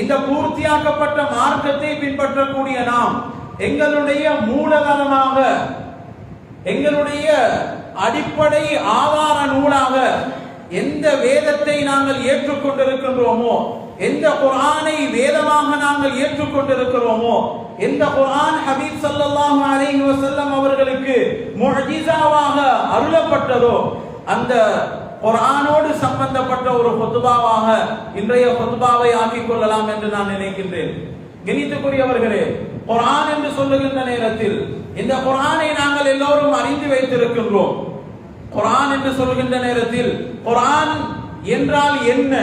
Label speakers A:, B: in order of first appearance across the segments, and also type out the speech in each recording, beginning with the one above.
A: இந்த பூர்த்தியாக்கப்பட்ட மார்க்கத்தை பின்பற்றக்கூடிய நாம் எங்களுடைய மூலதனமாக, எங்களுடைய அடிப்படை ஆதார நூலாக எந்த வேதத்தை நாங்கள் ஏற்றுக்கொண்டிருக்கின்றோமோ, எந்த குர்ஆனை வேதமாக நாங்கள் ஏற்றுக்கொண்டிருக்கிறோமோ, எந்த குர்ஆன் ஹபீப் ஸல்லல்லாஹு அலைஹி வஸல்லம் அவர்களுக்கு முஅஜிஸாவாக அருளப்பட்டதோ அந்த குர்ஆனோடு சம்பந்தப்பட்ட ஒரு குத்பாவாக இன்றைய குத்பாவை ஆக்கிக் கொள்ளலாம் என்று நான் நினைக்கின்றேன். கணித்துக்குரியவர்களே, குர்ஆன் என்று சொல்லுகின்ற நேரத்தில் இந்த குர்ஆனை நாங்கள் எல்லோரும் அறிந்து வைத்திருக்கின்றோம். குர்ஆன் என்று சொல்கின்ற நேரத்தில் குர்ஆன் என்றால் என்ன,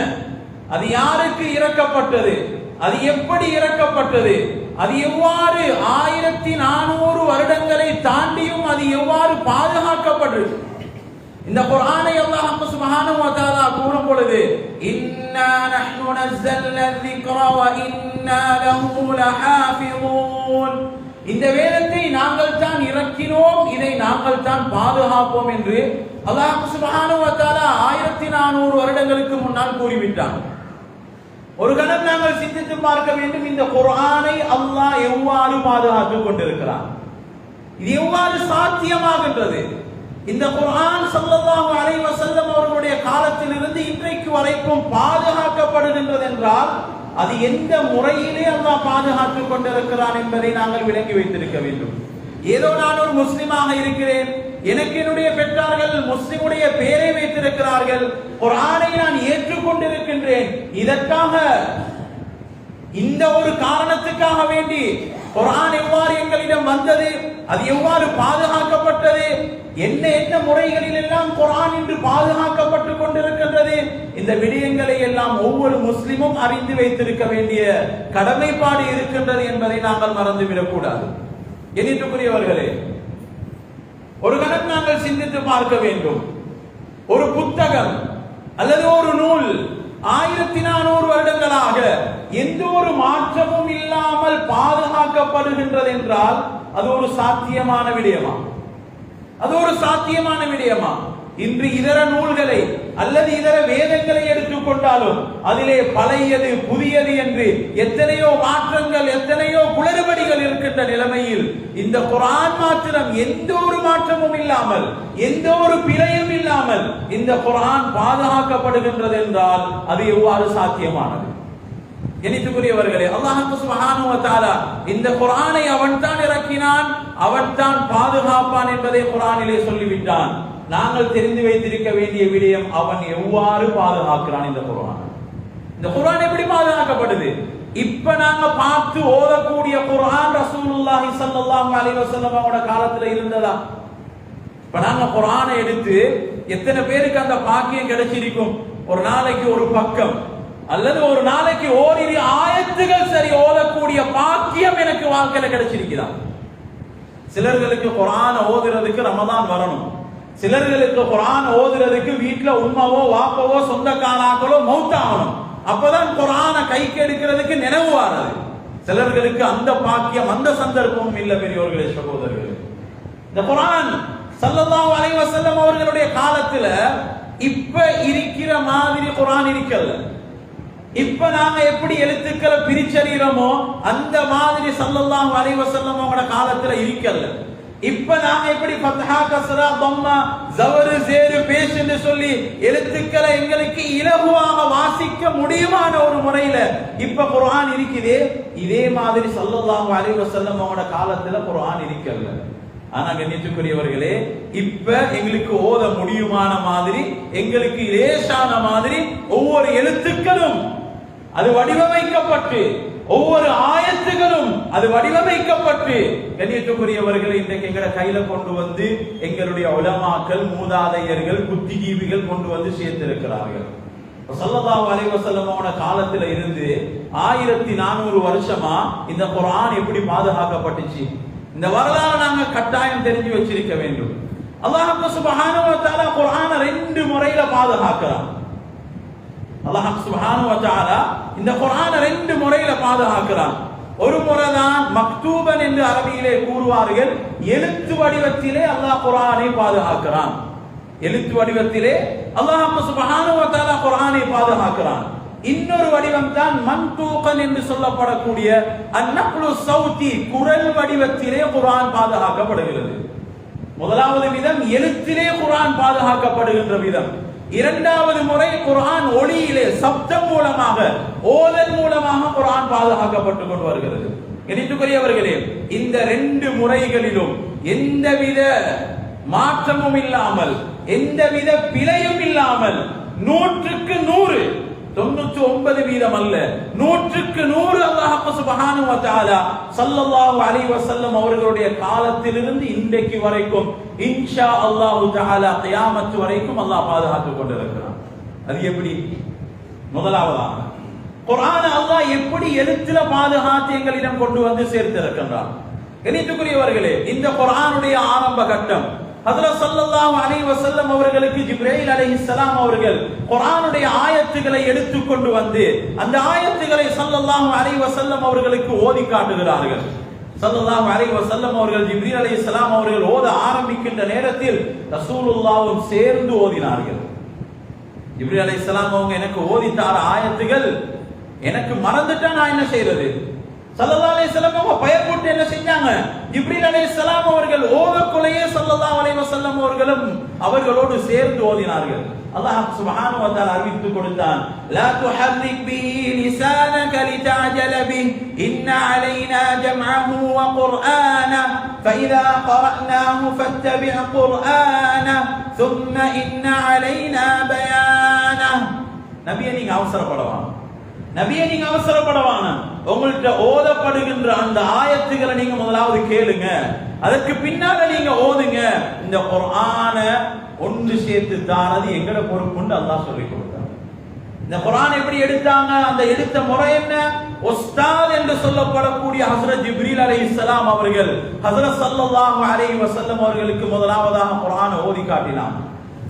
A: அது யாருக்கு இறக்கப்பட்டது, அது எப்படி இறக்கப்பட்டது, அது எவ்வாறு 1400 வருடங்களை தாண்டியும் அது எவ்வாறு பாதுகாக்கப்பட்டது. இந்த குர்ஆனை அல்லாஹ் சுப்ஹானஹு வ தஆலா கூறும் பொழுது இன்னா நஹ்னு நஸல்னா ذிக்ர வ இன்னா லஹு லஹாஃபிஸூன், இந்த வேதத்தை நாங்கள் தான் இறக்கினோம், இதை நாங்கள் தான் பாதுகாப்போம் என்று அல்லாஹ் சுப்ஹானஹு வ தஆலா 1400 வருடங்களுக்கு முன்னால் கூறிவிட்டான். ஒரு கணம் நாங்கள் சிந்தித்து பார்க்க வேண்டும், இந்த குர்ஆனை அல்லாஹ் எவ்வாறு பாதுகாத்துக் கொண்டிருக்கிறான், இது எவ்வாறு சாத்தியமாகின்றது. இந்த குர்ஆன் ஸல்லல்லாஹு அலைஹி வஸல்லம் அவர்களுடைய காலத்திலிருந்து இன்றைக்கு வரைக்கும் பாதுகாக்கப்படுகின்றது என்றால் அது எந்த முறையிலே அல்லாஹ் பாதுகாத்துக் கொண்டிருக்கிறான் என்பதை நாங்கள் விளங்கி வைத்திருக்க வேண்டும். ஏதோ நான் ஒரு முஸ்லிமாக இருக்கிறேன், எனக்கு என்னுடைய பெற்றார்கள் முஸ்லிமுடைய பெயரை வைத்திருக்கிறார்கள், குர்ஆனை நான் ஏற்றுக்கொண்டிருக்கின்றேன், இதற்காக இந்த ஒரு காரணத்துக்காக வேண்டி குர்ஆன் எவ்வாறு எங்களிடம் வந்தது, அது எவ்வாறு பாதுகாக்கப்பட்டது, என்ன என்ன முறைகளில் எல்லாம் குர்ஆன் இன்று பாதுகாக்கப்பட்டுக் கொண்டிருக்கின்றது, இந்த விடயங்களை எல்லாம் ஒவ்வொரு முஸ்லிமும் அறிந்து வைத்திருக்க வேண்டிய கடமைப்பாடு இருக்கின்றது என்பதை நாங்கள் மறந்துவிடக் கூடாது. எண்ணிட்டுக்குரியவர்களே, ஒரு கணம் நாங்கள் சிந்தித்து பார்க்க வேண்டும். ஒரு புத்தகம் அல்லது ஒரு நூல் 1400 வருடங்களாக எந்த ஒரு மாற்றமும் இல்லாமல் பாதுகாக்கப்படுகின்றது என்றால் அது ஒரு சாத்தியமான விடயமா? அது ஒரு சாத்தியமான விடயமா? இன்று இதர நூல்களை அல்லது இதர வேதங்களை எடுத்துக்கொண்டாலும் அதிலே பழையது புதியது என்று எத்தனையோ மாற்றங்கள், எத்தனையோ குளறுபடிகள் இருக்கின்ற நிலைமையில் இந்த குர்ஆன் மாத்திரம் எந்த ஒரு மாற்றமும் இல்லாமல், எந்த ஒரு பிழையும் இல்லாமல் இந்த குர்ஆன் பாதுகாக்கப்படுகின்றது என்றால் அது எவ்வாறு சாத்தியமானது? எண்ணிட்டுக்குரியவர்களே, அல்லாஹ் சுப்ஹானஹு வ தஆலா இந்த குர்ஆனை அவன் தான் இறக்கினான், அவன் தான் பாதுகாப்பான் என்பதை குர்ஆனிலே சொல்லிவிட்டான். நாங்கள் தெரிந்து வைத்திருக்க வேண்டிய விடயம், அவன் எவ்வாறு பாதுகாக்கிறான். இந்த குர்ஆன் எப்படி பாதுகாக்கப்படுது? இப்ப நாங்க பார்த்து ஓதக்கூடிய குர்ஆன் ரசூலுல்லாஹி ஸல்லல்லாஹு அலைஹி வஸல்லம் அவரோட காலத்துல இருந்ததா? இப்ப நாங்க குர்ஆனை எடுத்து எத்தனை பேருக்கு அந்த பாக்கியம் கிடைச்சிருக்கும்? ஒரு நாளைக்கு ஒரு பக்கம் அல்லது ஒரு நாளைக்கு ஓரிரு ஆயத்துகள் சரி ஓதக்கூடிய பாக்கியம் எனக்கு வாழ்க்கையில கிடைச்சிருக்கிறா? சிலர்களுக்கு குர்ஆன் ஓதுறதுக்கு ரமதான் வரணும், சிலர்களுக்கு குர்ஆன் ஓதுறதுக்கு வீட்டுல உம்மாவோ வாப்பவோ சொந்தக்காராக்களோ மௌத்தாகணும், அப்பதான் குர்ஆனை கைக்கு எடுக்கிறதுக்கு நினைவு வராது. சிலர்களுக்கு அந்த பாக்கியம், அந்த சந்தர்ப்பமும் இல்ல. பெரியோர்களே, சகோதரர்களே, இந்த குர்ஆன் ஸல்லல்லாஹு அலைஹி வஸல்லம் அவர்களுடைய காலத்துல இப்ப இருக்கிற மாதிரி குர்ஆன் இருக்கல. இப்ப நாங்க எப்படி எழுத்துக்களை பிரிச்சறிகிறோமோ அந்த மாதிரி ஸல்லல்லாஹு அலைஹி வஸல்லம் அவங்களோட காலத்துல இருக்கல. இப்ப நாங்க எப்படி ஃபத்ஹா, கஸ்ரா, தம்மா, ஜவர், ஜேர், பேஷ் என்று சொல்லி எழுத்துக்களை எங்களுக்கு இலகுவாக வாசிக்க முடியுமான ஒரு முறையில இப்ப குர்ஆன் இருக்குது. இதே மாதிரி ஸல்லல்லாஹு அலைஹி வஸல்லம் அவங்களோட காலத்துல குர்ஆன் இருக்கல. ஆனா கண்ணியத்துக்குரியவர்களே, இப்ப எங்களுக்கு ஓத முடியுமான மாதிரி, எங்களுக்கு லேசான மாதிரி ஒவ்வொரு எழுத்துக்களும் அது வடிவமைக்கப்பட்டு, ஒவ்வொரு ஆயத்துகளும் அது வடிவமைக்கப்பட்டு கண்ணியத்துக்குரியவர்களை இன்றைக்கு எங்கட கையில கொண்டு வந்து எங்களுடைய உலமாக்கள், மூதாதையர்கள், புத்திஜீவிகள் கொண்டு வந்து சேர்த்திருக்கிறார்கள். ஸல்லல்லாஹு அலைஹி வஸல்லமோட காலத்துல இருந்து 1400 வருஷமா இந்த குர்ஆன் எப்படி பாதுகாக்கப்பட்டுச்சு, இந்த வரலாறு நாங்க கட்டாயம் தெரிஞ்சு வச்சிருக்க வேண்டும். அல்லாஹ் சுப்ஹானஹு வ தஆலா குர்ஆனை 2 முறையில பாதுகாக்கிறான். அல்லாஹ் சுப்ஹானஹு வ தஆலா இந்த குர்ஆனை 2 முறையில பாதுகாக்கிறான். ஒரு முறைதான் மக்தூபன் என்று அரபியிலே கூறுவார்கள், எழுத்து வடிவத்திலே அல்லாஹ் குர்ஆனை பாதுகாக்கிறான். எழுத்து வடிவத்திலே அல்லாஹ் சுப்ஹானஹு வ தஆலா குர்ஆனை பாதுகாக்கிறான். இன்னொரு வடிவம் தான் மன்தூகன் என்று சொல்லப்படக்கூடிய அந்நக்லு சௌதி, குரல் வடிவத்திலே குர்ஆன் பாதுகாக்கப்படுகிறது. முதலாவது விதம் எழுத்திலே குர்ஆன் பாதுகாக்கப்படுகின்ற விதம். இரண்டாவது முறை குர்ஆன் ஒளியிலே சப்தம் மூலமாக, ஓதல் மூலமாக குர்ஆன் பாதுகாக்கப்பட்டுக் கொண்டு வருகிறது. கணித்துக்குரியவர்களே, இந்த ரெண்டு முறைகளிலும் எந்தவித மாற்றமும் இல்லாமல், எந்தவித பிழையும் இல்லாமல் 100க்கு 100, 99% அல்ல, 100க்கு 100 அல்லாஹ் சுப்ஹானஹு வ தஆலா ஸல்லல்லாஹு அலைஹி வஸல்லம் அவர்களுடைய காலத்திலிருந்து இன்றைக்கு வரைக்கும் இன்ஷா அல்லாஹ் தஆலா கியாமத் வரைக்கும் அல்லாஹ் பாதுகாத்துக் கொண்டிருக்கிறான். அது எப்படி? முதலாவதாக குர்ஆன் அல்லாஹ் எப்படி எழுத்துல பாதுகாத்து எங்களிடம் கொண்டு வந்து சேர்த்திருக்கின்றான். கணித்துக்குரியவர்களே, இந்த குர்ஆனுடைய ஆரம்ப கட்டம் ஹஜ்ரத் ஸல்லல்லாஹு அலைஹி வஸல்லம் அவர்களுக்கு ஜிப்ரீல் அலைஹிஸ்ஸலாம் அவர்கள் குர்ஆனுடைய ஆயத்துகளை எடுத்துக் கொண்டு வந்து அந்த ஆயத்துகளை ஸல்லல்லாஹு அலைஹி வஸல்லம் அவர்களுக்கு ஓதி காட்டுகிறார்கள். ஸல்லல்லாஹு அலைஹி வஸல்லம் அவர்கள் ஜிப்ரீல் அலைஹிஸ்ஸலாம் அவர்கள் ஓத ஆரம்பிக்கின்ற நேரத்தில் ரசூலுல்லாஹ்வும் சேர்ந்து ஓதினார்கள். ஜிப்ரீல் அலைஹிஸ்ஸலாம் அவங்க எனக்கு ஓதித்தார ஆயத்துகள் எனக்கு மறந்துட்டா நான் என்ன செய்யறது? ஸல்லல்லாஹு அலைஹி வஸல்லம் அவங்க பயப்பட்டு என்ன செஞ்சாங்க? ஜிப்ரீல் அலைஹிஸ்ஸலாம் அவர்கள் ஓதக்குள்ளேயே ஸல்லல்லாஹு அலைஹி வஸல்லம் அவர்களும் அவர்களோடு சேர்ந்து ஓதினார்கள். அல்லாஹ் சுப்ஹானஹு வ தஆலா அறிவித்து கொடுத்தான், லா துஹர்ரிக் பிஹி லிசானக லிதஅஜல பிஹி இன்னா அலைனா ஜம்அஹு வ குர்ஆன ஃபஇதா கரஅனாஹு ஃபத்தபி' குர்ஆன ثم إن علينا بيانه. நபியே நீங்க அவசரப்படவான, நபியே நீங்க அவசரப்படவான, உங்கள்கிட்ட ஓதப்படுகின்ற அந்த ஆயத்துகளை நீங்க முதலாவது கேளுங்க, அதற்கு பின்னால நீங்க ஓதுங்க. இந்த குர்ஆன ஒன்று சேர்த்து தானது எங்கட பொறுப்புன்னு அல்லாஹ் சொல்லி கொடுத்தார். இந்த குர்ஆன் எப்படி எடுத்தாங்க? அந்த எடுத்த முறை என்ன? உஸ்தாத் என்று சொல்லப்படக்கூடிய ஹஜ்ரத் ஜிப்ரீல் அலைஹிஸ்ஸலாம் அவர்கள் ஹஜ்ரத் ஸல்லல்லாஹு அலைஹி வஸல்லம் அவர்களுக்கு முதலாவதாக குர்ஆனை ஓதி காட்டினார்.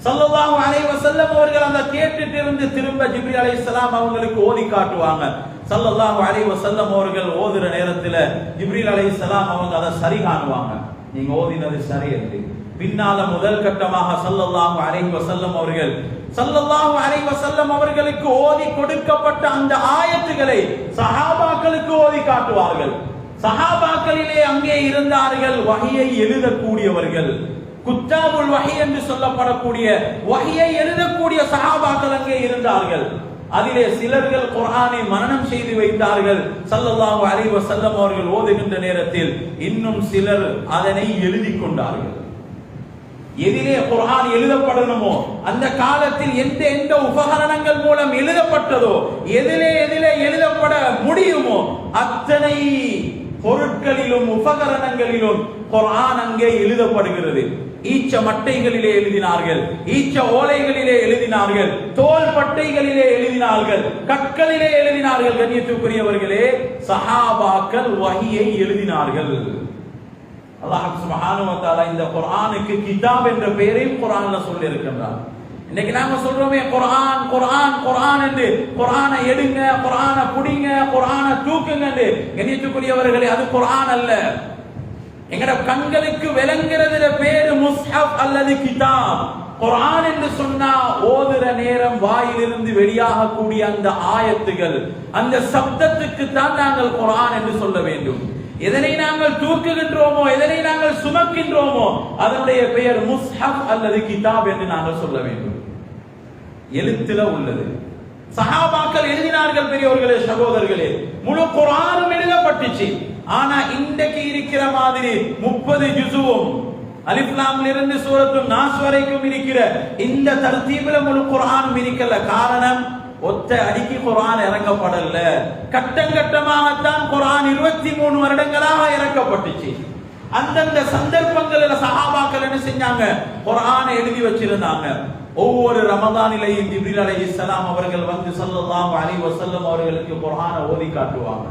A: ஸல்லல்லாஹு அலைஹி வஸல்லம் அவர்கள் அந்த கேட்டுட்டு இருந்து திரும்ப ஜிப்ரீல் அலைஹிஸ்ஸலாம் அவங்களுக்கு ஓதி காட்டுவாங்க. ஸல்லல்லாஹு அலைஹி வஸல்லம் அவர்கள் ஓதுற நேரத்துல ஜிப்ரீல் அலைஹிஸ்ஸலாம் அவங்க அதை சரி காணுவாங்க, நீங்க ஓதினது சரியல்ல. பின்னால முதல் கட்டமாக ஸல்லல்லாஹு அலைஹி வஸல்லம் அவர்களுக்கு ஓதி கொடுக்கப்பட்ட அந்த ஆயத்துகளை சஹாபாக்களுக்கு ஓதி காட்டுவார்கள். சஹாபாக்களிலே அங்கே இருந்தார்கள் வஹியை எழுதக்கூடியவர்கள், குத்தாபுல் வஹி என்று சொல்லப்படக்கூடிய வஹியை எழுதக்கூடிய சஹாபாக்கள் அங்கே இருந்தார்கள். அதிலே சிலர்கள் குர்ஆனை மனனம் செய்து வைத்தார்கள். ஸல்லல்லாஹு அலைஹி வஸல்லம் அவர்கள் ஓதுகின்ற நேரத்தில் இன்னும் சிலர் அதனை எழுதி கொண்டார்கள். எதிலே குர்ஆன் எழுதப்படணுமோ, அந்த காலத்தில் எந்த உபகரணங்கள் மூலம் எழுதப்பட்டதோ, எதிலே எழுதப்பட முடியுமோ அத்தனை பொருட்களிலும் உபகரணங்களிலும் குர்ஆன் அங்கே எழுதப்படுகிறது. ஈச்ச மட்டைகளிலே எழுதினார்கள், ஈச்ச ஓலைகளிலே எழுதினார்கள், தோல் பட்டைகளிலே எழுதினார்கள், கற்களிலே எழுதினார்கள். கண்ணியத்துக்குரியவர்களே, சஹாபாக்கள் வஹியை எழுதினார்கள். அல்லாஹ் சுப்ஹானஹு வ தஆலா இந்த குர்ஆனுக்கு கிதாப் என்ற பெயரையும் குர்ஆன்ல சொல்லி இருக்கின்றார். இன்னைக்கு நாம சொல்றோமே குர்ஆன் குர்ஆன் குர்ஆன் என்று, குர்ஆனை எடுங்க, குர்ஆனை புடிங்க, குர்ஆனை தூக்குங்க என்று. கண்ணியத்துக்குரியவர்களே, அது குர்ஆன் அல்ல. எங்கட கண்களுக்கு விளங்குறதுல பேரு முஸ்ஹப் அல்லது கிதாப். குர்ஆன் என்று சொன்னா ஓதுற நேரம் வாயிலிருந்து வெளியாகக்கூடிய அந்த ஆயத்துகள், அந்த சப்தத்துக்கு தான் நாங்கள் குர்ஆன் என்று சொல்ல வேண்டும். எதனை நாங்கள் தூக்குகின்றோமோ, எதனை நாங்கள் சுமக்கின்றோமோ அதனுடைய பெயர் முஸ்ஹப் அல்லது கிதாப் என்று நாங்கள் சொல்ல வேண்டும். எழுத்துல உள்ளது. சஹாபாக்கள் எழுதினார்கள். பெரியவர்களே, சகோதரர்களே, முழு குர்ஆனும் எழுதப்பட்டுச்சு. ஆனா இன்றைக்கு இருக்கிற மாதிரி 30 ஜுஸுவும் அலிஃப் லாம் இருந்து சூரத்துன் நாஸ் வரைக்கும் இருக்கிற இந்த தர்தீபில முழு குர்ஆனும் இருக்கல. காரணம், ஒத்த அடிக்கு குர்ஆன் இறங்கப்படல. கட்டங்கட்டமாகத்தான் குர்ஆன் 23 வருடங்களாக இறக்கப்பட்டுச்சு. அந்தந்த சந்தர்ப்பங்களில் சஹாபாக்கள் என்ன செஞ்சாங்க? குர்ஆனை எழுதி வச்சிருந்தாங்க. ஒவ்வொரு ரமதானிலையும் ஜிப்ரீல் அலைஹிஸ்ஸலாம் அவர்கள் வந்து ஸல்லல்லாஹு அலைஹி வஸல்லம் அவர்களுக்கு குர்ஆனை ஓதி காட்டுவாங்க.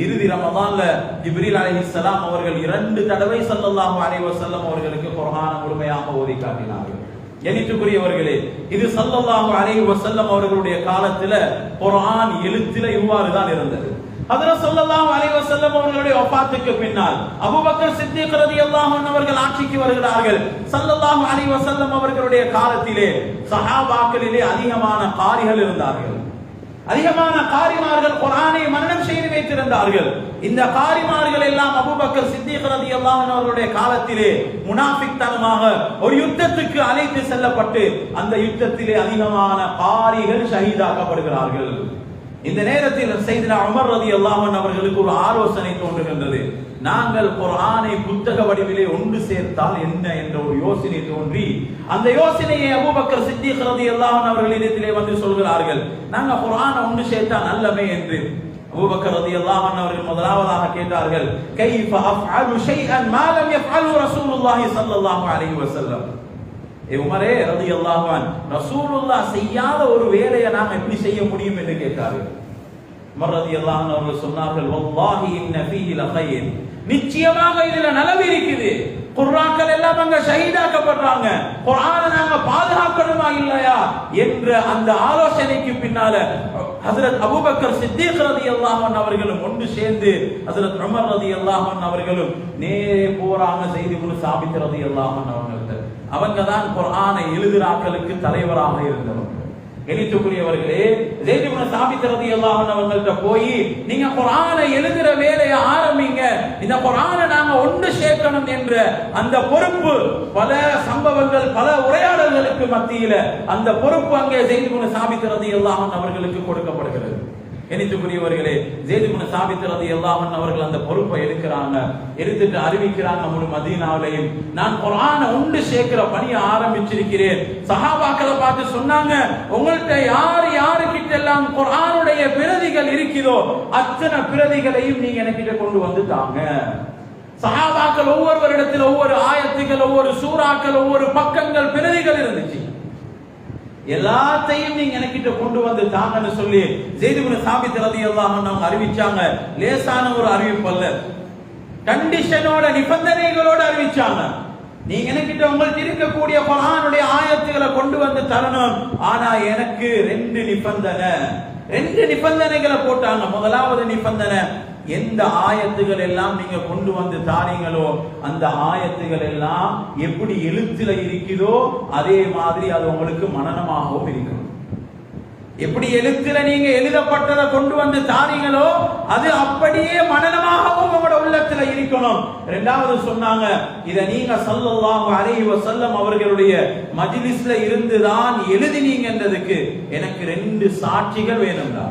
A: இறுதி ரமதான்ல ஜிப்ரீல் அலைஹிஸ்ஸலாம் அவர்கள் 2 தடவை ஸல்லல்லாஹு அலைஹி வஸல்லம் அவர்களுக்கு குர்ஆனை முழுமையாக ஓதி காட்டினார்கள். எனித்துக்குரியவர்களே, இது ஸல்லல்லாஹு அலைஹி வஸல்லம் அவர்களுடைய காலத்துல குர்ஆன் எழுத்துல இவ்வாறு தான் இருந்தது. ஹஜ்ரத் ஸல்லல்லாஹு அலைஹி வஸல்லம் அவர்களுடைய வஃபாத்துக்கு பின்னால் அபூபக்கர் சித்திக் ரலியல்லாஹு அன்ஹு அவர்கள் ஆட்சிக்கு வருகிறார்கள். ஸல்லல்லாஹு அலைஹி வஸல்லம் அவர்களுடைய காலத்திலே சஹாபாக்களிலே அதிகமான காரிகள் இருந்தார்கள். அதிகமான காரிமார்கள் குர்ஆனை மனனம் செய்து வைத்திருந்தார்கள். இந்த காரிமார்கள் எல்லாம் அபூபக்கர் சித்திக் ரலியல்லாஹு அன்ஹு அவர்களுடைய காலத்திலே முனாஃபிக்தனமாக ஒரு யுத்தத்துக்கு அழைத்து செல்லப்பட்டு அந்த யுத்தத்திலே அதிகமான காரிகள் ஷஹீதாக்கப்படுகிறார்கள். இந்த நேரத்தில் சையதுனா உமர் ரலியல்லாஹு அன்ஹு அவர்களுக்கு ஒரு ஆலோசனை தோன்றுகின்றது. நாங்கள் குர்ஆனை புத்தக வடிவிலே ஒன்று சேர்த்தால் என்ன என்ற ஒரு யோசனை தோன்றி அந்த யோசனையை அபூபக்கர் சித்திக் ரலியல்லாஹு அன்ஹு அவர்களிடத்திலே வந்து சொல்கிறார்கள். நாங்க குர்ஆனை ஒன்று சேர்த்தா நல்லமே என்று. அபூபக்கர் ரலியல்லாஹு அன்ஹு அவர்கள் முதலாவதாக கேட்டார்கள், கைஃப அஃஅலு ஷைஅன் மா லம் யஃஅலு ரசூலுல்லாஹி ஸல்லல்லாஹு அலைஹி வஸல்லம். உமரே ரலியல்லாஹு அன்ஹு, ரசூலுல்லாஹ் செய்யாத ஒரு வேலையை நாம் எப்படி செய்ய முடியும் என்று கேட்டார்கள். உமர் ரலியல்லாஹு அன்ஹு அவர்கள் சொன்னார்கள், வல்லாஹி இன்ன ஃபீஹி லகைர், நிச்சயமாக இதுல நலவு இருக்குது. குர்ஆன்கள் எல்லாம் அங்க ஷஹீதாக்கப்படுறாங்க, குர்ஆனை நாங்க பாதுகாக்கணுமா இல்லையா என்ற அந்த ஆலோசனைக்கு பின்னால ஹஜ்ரத் அபூபக்கர் சித்திக் ரலியல்லாஹு அன்ஹு அவர்களும் ஒன்று சேர்ந்து ஹஜ்ரத் உமர் ரலியல்லாஹு அன்ஹு அவர்களும் நேரே போறாங்க ஸைத் இப்னு சாபித் ரலியல்லாஹு அன்ஹு அவங்கள்ட்ட. அவங்க தான் குர்ஆனை எழுதுறாக்களுக்கு தலைவராக இருந்தவங்க. கணித்துக்குரியவர்களே, ஸைத் இப்னு சாபித் ரலியல்லாஹு அன்ஹு அவங்கள்ட்ட போய் நீங்க குர்ஆனை எழுதுற வேலையை ஆரம்பிங்க, இந்த குர்ஆனை நாங்க ஒன்று சேர்க்கணும் என்ற அந்த பொறுப்பு பல சம்பவங்கள் பல உரையாடல்களுக்கு மத்தியில அந்த பொறுப்பு அங்கே ஸைத் இப்னு சாபித் ரலியல்லாஹு அன்ஹு அவர்களுக்கு கொடுக்கப்படுகிறது. கணித்துக்குரியவர்களே, ஸைத் இப்னு சாபித் ரலியல்லாஹு அன்ஹு அவர்கள் அந்த பொறுப்பை எடுத்துட்டு அறிவிக்கிறாங்க முழு மதீனாவிலையும், நான் குர்ஆனை ஒன்று சேர்க்கிற பணியை ஆரம்பிச்சிருக்கிறேன். சஹாபாக்களை பார்த்து சொன்னாங்க, உங்கள்ட்ட யாருக்கிட்ட எல்லாம் குர்ஆனுடைய பிரதிகள் இருக்குதோ அத்தனை பிரதிகளையும் நீங்க எனக்கிட்ட கொண்டு வந்து தாங்க. சஹாபாக்கள் ஒவ்வொருவரிடத்தில் ஒவ்வொரு ஆயத்துகள், ஒவ்வொரு சூறாக்கள், ஒவ்வொரு பக்கங்கள் பிரதிகள் இருந்துச்சு. எல்லாத்தையும் நீங்க எனக்கிட்ட கொண்டு வந்து தாங்கன்னு சொல்லி ஸைத் இப்னு சாபித் ரலியல்லாஹு அன்ஹு அவங்க அறிவிச்சாங்க. லேசான ஒரு அறிவிப்பு அல்ல, கண்டிஷனோட நிபந்தனைகளோட அறிவிச்சாங்க. நீங்க எனக்கிட்ட உங்களுக்கு இருக்கக்கூடிய குர்ஆனுடைய ஆயத்துகளை கொண்டு வந்து தரணும், ஆனா எனக்கு ரெண்டு நிபந்தனைகளை போட்டாங்க. முதலாவது நிபந்தனை, எந்த ஆயத்துகள் எல்லாம் நீங்க கொண்டு வந்து தாரீங்களோ அந்த ஆயத்துகள் எல்லாம் எப்படி எழுத்துல இருக்குதோ அதே மாதிரி அது உங்களுக்கு மனனமாகவும் இருக்கும். எப்படி எழுத்துல நீங்க எழுதப்பட்டதை கொண்டு வந்து தாரீங்களோ அது அப்படியே மனனமாகவும் உங்களோட உள்ளத்துல இருக்கணும். இரண்டாவது சொன்னாங்க, இத நீங்க ஸல்லல்லாஹு அலைஹி வஸல்லம் அவர்களுடைய மஜ்லிஸ்ல இருந்து தான் எழுதினீங்கன்றதுக்கு எனக்கு ரெண்டு சாட்சிகள் வேணும்டா.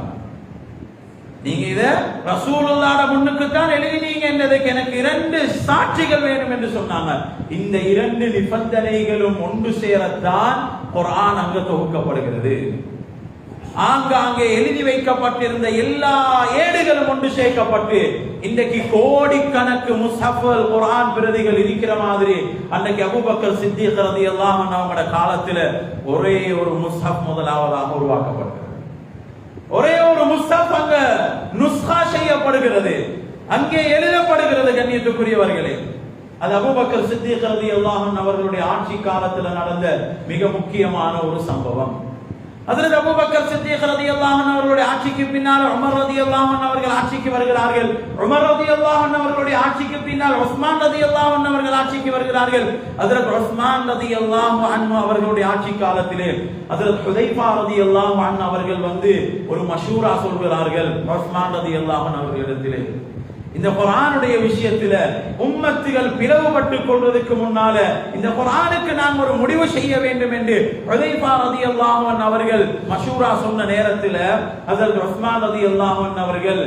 A: நீங்க இத ரசூலுல்லாஹ்ட முன்னுக்கு தான் எழுதினீங்க என்றதுக்கு எனக்கு இரண்டு சாட்சிகள் வேணும் என்று சொன்னாங்க. இந்த இரண்டு நிபந்தனைகளும் ஒன்று சேரத்தான் குர்ஆன் அங்க தொகுக்கப்படுகிறது. ஆங்காங்கே எழுதி வைக்கப்பட்டிருந்த எல்லா ஏடுகளும் ஒன்று சேர்க்கப்பட்டு இன்றைக்கு கோடிக்கணக்கு முஸ்ஹஃபுல் குர்ஆன் பிரதிகள் இருக்கிற மாதிரி அன்னைக்கு அபூபக்கர் சித்திக் ரலியல்லாஹு அன்ஹு அவங்களோட காலத்துல ஒரே ஒரு முஸ்ஹஃப் முதலாவதாக உருவாக்கப்பட்டது. ஒரே ஒரு முஸ்ஹஃப் அங்க நுஸ்ஹா செய்யப்படுகிறது, அங்கே எழுதப்படுகிறது. கண்ணியத்துக்குரியவர்களே, அது அபூபக்கர் சித்திக் ரலியல்லாஹு அன்ஹு அவர்களுடைய ஆட்சி காலத்துல நடந்த மிக முக்கியமான ஒரு சம்பவம். ஹஜ்ரத் அபூபக்கர் சித்திக் ரலியல்லாஹு அன்ஹு அவர்களுடைய ஆட்சிக்கு பின்னால் உமர் ரலியல்லாஹு அன்ஹு அவர்கள் ஆட்சிக்கு வருகிறார்கள். உமர் ரலியல்லாஹு அன்ஹு அவர்களுடைய ஆட்சிக்கு பின்னால் உஸ்மான் ரலியல்லாஹு அன்ஹு அவர்கள் ஆட்சிக்கு வருகிறார்கள். ஹஜ்ரத் உஸ்மான் ரலியல்லாஹு அன்ஹு அவர்களுடைய ஆட்சி காலத்திலே ஹஜ்ரத் ஹுதைஃபா ரலியல்லாஹு அன்ஹு அவர்கள் வந்து ஒரு மஷூரா சொல்கிறார்கள் உஸ்மான் ரலியல்லாஹு அன்ஹு அவர்களிடத்திலே. இந்த குர்ஆனுடைய விஷயத்துல உம்மத்துகள் பிளவுபட்டுக் கொள்வதற்கு முன்னால இந்த குர்ஆனுக்கு நாம் ஒரு முடிவு செய்ய வேண்டும் என்று ஹுதைஃபா ரலியல்லாஹு அன்ஹு அவர்கள் மஷூரா சொன்ன நேரத்தில் ஹஜ்ரத் உஸ்மான் ரலியல்லாஹு அன்ஹு அவர்கள்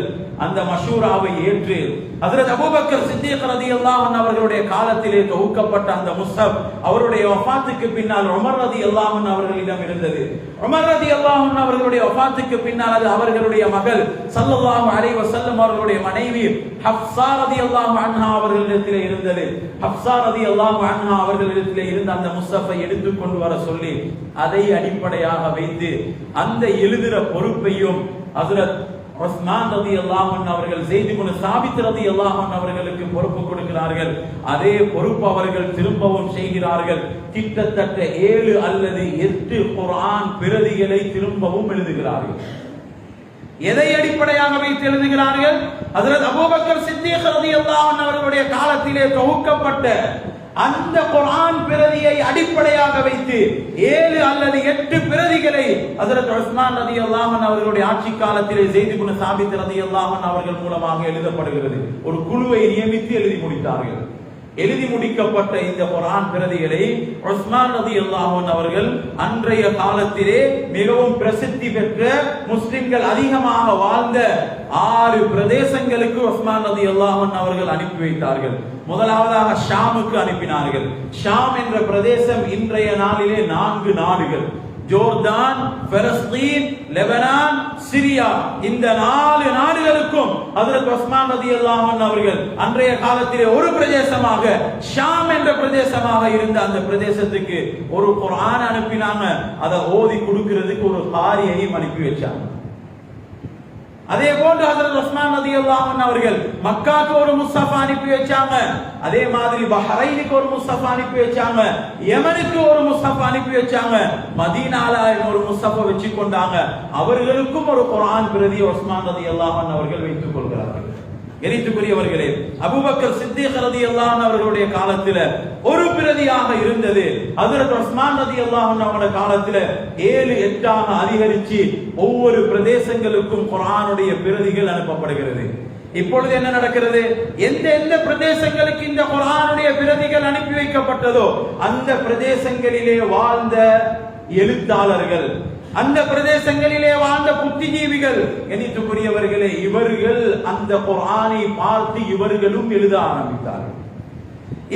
A: அந்த மஷூராவை ஏற்று ஹஜ்ரத் அபூபக்கர் சித்திக் ரலியல்லாஹு அன்ஹு அவர்களுடைய காலத்திலே தொகுக்கப்பட்ட அந்த முஸ்ஹப் அவருடைய வஃபாத்துக்கு பின்னால் உமர் ரலியல்லாஹு அன்ஹு அவர்களிடம் இருந்தது. உமர் ரலியல்லாஹு அன்ஹு அவர்களுடைய வஃபாத்துக்கு பின்னால் அது அவர்களுடைய மகள் ஸல்லல்லாஹு அலைஹி வஸல்லம் அவர்களுடைய மனைவி ஹப்ஸா ரலியல்லாஹு அன்ஹா அவர்களிடத்திலே இருந்தது. ஹப்ஸா ரலியல்லாஹு அன்ஹா அவர்களிடத்திலே இருந்த அந்த முஸ்ஹஃபை எடுத்துக் கொண்டு வர சொல்லி அதை அடிப்படையாக வைத்து அந்த எழுதுற பொறுப்பையும் ஹஜ்ரத் உஸ்மான் ரலியல்லாஹு அன்ஹு அவர்கள் ஸைத் இப்னு சாபித் ரலியல்லாஹு அன்ஹு அவர்களுக்கு பொறுப்பு கொடுக்கிறார்கள். அதே பொறுப்பு அவர்கள் திரும்பவும் செய்கிறார்கள். கிட்டத்தட்ட 7 அல்லது 8 குர்ஆன் பிரதிகளை திரும்பவும் எழுதுகிறார்கள். எதை அடிப்படையாக வைத்து எழுதுகிறார்கள்? ஹஜ்ரத் அபூபக்கர் சித்திக் ரலியல்லாஹு அன்ஹு அவர்களுடைய காலத்திலே தொகுக்கப்பட்ட அந்த குர்ஆன் பிரதியை அடிப்படையாக வைத்து 7 அல்லது 8 பிரதிகளை ஹஜ்ரத் உஸ்மான் ரலியல்லாஹு அன்ஹு அவர்களுடைய ஆட்சி காலத்திலே ஸைத் இப்னு சாபித் ரலியல்லாஹு அன்ஹு அவர்கள் மூலமாக எழுதப்படுகிறது. ஒரு குழுவை நியமித்து எழுதி முடித்தார்கள். எழுதி முடிக்கப்பட்ட இந்த குர்ஆன் பிரதிகளை உஸ்மான் ரலியல்லாஹு அன்ஹு அவர்கள் அன்றைய காலத்திலே மிகவும் பிரசித்தி பெற்ற முஸ்லிம்கள் அதிகமாக வாழ்ந்த 6 பிரதேசங்களுக்கு உஸ்மான் ரலியல்லாஹு அன்ஹு அவர்கள் அனுப்பி வைத்தார்கள். முதலாவதாக ஷாமுக்கு அனுப்பினார்கள். ஷாம் என்ற பிரதேசம் இன்றைய நாளிலே 4 நாடுகள்: ஜோர்தான், பலஸ்தீன், லெபனான், சிரியா. இந்த 4 நாடுகளுக்கும் ஹஜ்ரத் உஸ்மான் ரலியல்லாஹு அன்ஹு அவர்கள் அன்றைய காலத்திலே ஒரு பிரதேசமாக ஷாம் என்ற பிரதேசமாக இருந்த அந்த பிரதேசத்துக்கு ஒரு குர்ஆன் அனுப்பினாங்க. அதை ஓதி கொடுக்கிறதுக்கு ஒரு காரியையும் அனுப்பி வச்சாங்க. அதே போன்று ஹஜ்ரத் உஸ்மான் ரலியல்லாஹு அன்ஹு அவர்கள் மக்காக்கு ஒரு முஸ்ஹஃப் அனுப்பி வச்சாங்க. அதே மாதிரி பஹ்ரைனுக்கு ஒரு முஸ்ஹஃப் அனுப்பி வச்சாங்க. யமனுக்கு ஒரு முஸ்ஹஃப் அனுப்பி வச்சாங்க. மதீனால ஒரு முஸ்ஹஃப் வச்சு கொண்டாங்க. அவர்களுக்கும் ஒரு குர்ஆன் பிரதி உஸ்மான் ரலியல்லாஹு அன்ஹு அவர்கள் வைத்துக் கொள்கிறார்கள். கணித்துக்குரியவர்களே, அபூபக்கர் சித்திக் ரலியல்லாஹு அன்ஹு அவர்களுடைய காலத்தில் ஒரு பிரதியாக இருந்தது. ஹஜ்ரத் உஸ்மான் ரலியல்லாஹு அன்ஹு அவருடைய காலத்தில் 7-8 அதிகரித்து ஒவ்வொரு பிரதேசங்களுக்கும் குர்ஆனுடைய பிரதிகள் அனுப்பப்படுகிறது. இப்பொழுது என்ன நடக்கிறது? எந்த பிரதேசங்களுக்கு இந்த குர்ஆனுடைய பிரதிகள் அனுப்பி வைக்கப்பட்டதோ அந்த பிரதேசங்களிலே வாழ்ந்த எழுத்தாளர்கள், அந்த பிரதேசங்களிலே வாழ்ந்த புத்திஜீவிகள், எண்ணித்துக்குரியவர்களே, இவர்கள் அந்த குர்ஆனை பார்த்து இவர்களும் எழுத ஆரம்பித்தார்கள்.